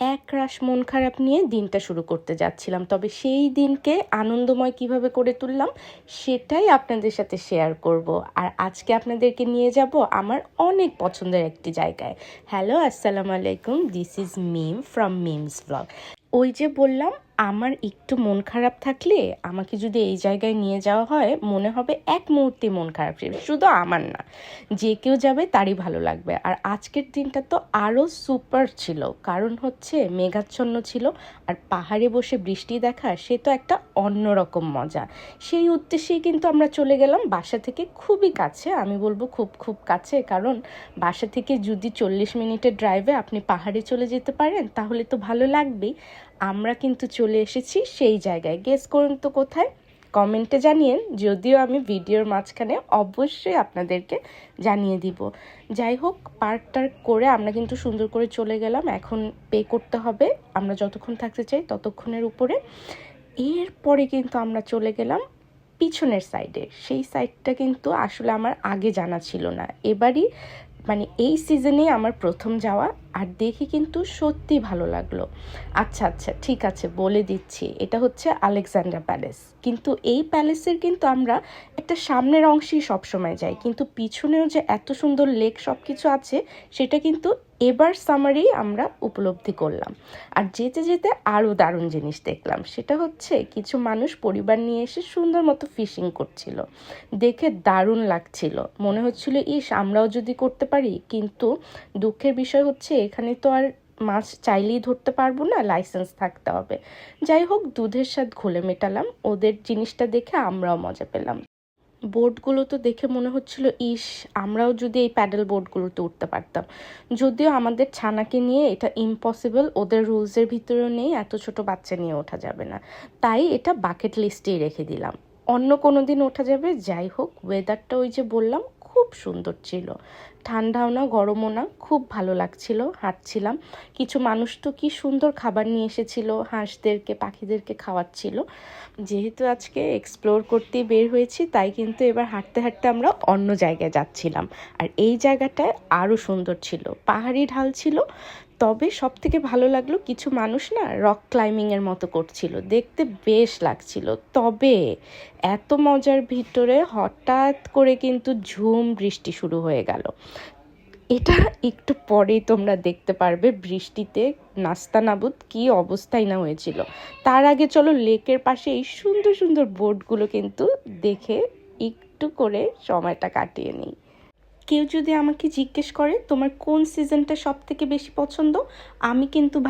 একরাশ মন খারাপ নিয়ে দিনটা শুরু করতে যাচ্ছিলাম, তবে সেই দিনকে আনন্দময় কিভাবে করে তুললাম সেটাই আপনাদের সাথে শেয়ার করব। আর আজকে আপনাদেরকে নিয়ে যাব আমার অনেক পছন্দের একটি জায়গায়। হ্যালো, আসসালামু আলাইকুম, this is Mim from Mim's blog. ওই যে বললাম, আমার একটু মন খারাপ থাকলে আমাকে যদি এই জায়গায় নিয়ে যাওয়া হয় মনে হবে এক মুহূর্তে মন খারাপ ছিল। শুধু আমার না, যে কেউ যাবে তারই ভালো লাগবে। আর আজকের দিনটা তো আরও সুপার ছিল, কারণ হচ্ছে মেঘাচ্ছন্ন ছিল আর পাহাড়ে বসে বৃষ্টি দেখা সে তো একটা অন্যরকম মজা। সেই উদ্দেশ্যেই কিন্তু আমরা চলে গেলাম বাসা থেকে খুবই কাছে, আমি বলবো খুব খুব কাছে, কারণ বাসা থেকে যদি 40 মিনিটের ড্রাইভে আপনি পাহাড়ে চলে যেতে পারেন তাহলে তো ভালো লাগবেই। আমরা কিন্তু চলে এসেছি সেই জায়গায়। গেস করুন তো কোথায়? কমেন্টে জানিয়েন, যদিও আমি ভিডিওর মাঝখানে অবশ্যই আপনাদেরকে জানিয়ে দিব। যাই হোক, পার্ক টার্ক করে আমরা কিন্তু সুন্দর করে চলে গেলাম। এখন পে করতে হবে আমরা যতক্ষণ থাকতে চাই ততক্ষণের উপরে। এরপরে কিন্তু আমরা চলে গেলাম পিছনের সাইডে। সেই সাইডটা কিন্তু আসলে আমার আগে জানা ছিল না, এবারই মানে এই সিজনেই আমার প্রথম যাওয়া, আর দেখে কিন্তু সত্যি ভালো লাগলো। আচ্ছা আচ্ছা, ঠিক আছে, বলে দিচ্ছি, এটা হচ্ছে আলেকজান্ডার প্যালেস। কিন্তু এই প্যালেসের কিন্তু আমরা একটা সামনের অংশেই সবসময় যাই, কিন্তু পিছনেও যে এত সুন্দর লেক সব কিছু আছে সেটা কিন্তু এবার সামারেই আমরা উপলব্ধি করলাম। আর যেতে যেতে আরও দারুণ জিনিস দেখলাম, সেটা হচ্ছে কিছু মানুষ পরিবার নিয়ে এসে সুন্দর মতো ফিশিং করছিল। দেখে দারুণ লাগছিল, মনে হচ্ছিল ইস আমরাও যদি করতে পারি। কিন্তু দুঃখের বিষয় হচ্ছে এখানে তো আর মাছ চাইলেই ধরতে পারবো না, লাইসেন্স থাকতে হবে। যাই হোক, দুধের স্বাদ ঘোলে মেটালাম, ওদের জিনিসটা দেখে আমরাও মজা পেলাম। বোটগুলো তো দেখে মনে হচ্ছিল ইস আমরাও যদি এই প্যাডেল বোটগুলোতে উঠতে পারতাম। যদিও আমাদের ছানাকে নিয়ে এটা ইম্পসিবল, ওদের রুলসের ভিতরেও নেই এত ছোট বাচ্চা নিয়ে ওঠা যাবে না, তাই এটা বাকেট লিস্টেই রেখে দিলাম, অন্য কোনো দিন ওঠা যাবে। যাই হোক, ওয়েদারটা ওই যে বললাম খুব সুন্দর ছিল, ঠান্ডাও না গরমও না, খুব ভালো লাগছিল। হাঁটছিলাম, কিছু মানুষ তো কি সুন্দর খাবার নিয়ে এসেছিল, হাঁসদেরকে পাখিদেরকে খাওয়াচ্ছিল। যেহেতু আজকে এক্সপ্লোর করতেই বের হয়েছি, তাই কিন্তু এবার হাঁটতে হাঁটতে আমরা অন্য জায়গায় যাচ্ছিলাম। আর এই জায়গাটায় আরও সুন্দর ছিল, পাহাড়ি ঢাল ছিল। তবে সব থেকে ভালো লাগলো কিছু মানুষ না রক ক্লাইম্বিংয়ের মতো করছিল, দেখতে বেশ লাগছিল। তবে এত মজার ভিতরে হঠাৎ করে কিন্তু ঝুম বৃষ্টি শুরু হয়ে গেল। এটা একটু পরেই তোমরা দেখতে পারবে, বৃষ্টিতে নাস্তানাবুদ কি অবস্থাই না হয়েছিল। তার আগে চলো লেকের পাশে এই সুন্দর সুন্দর বোটগুলো কিন্তু দেখে একটু করে সময়টা কাটিয়ে নিই। কেউ যদি আমাকে জিজ্ঞেস করে তোমার কোন সিজনটা সব থেকে বেশি পছন্দ, আমি কিন্তু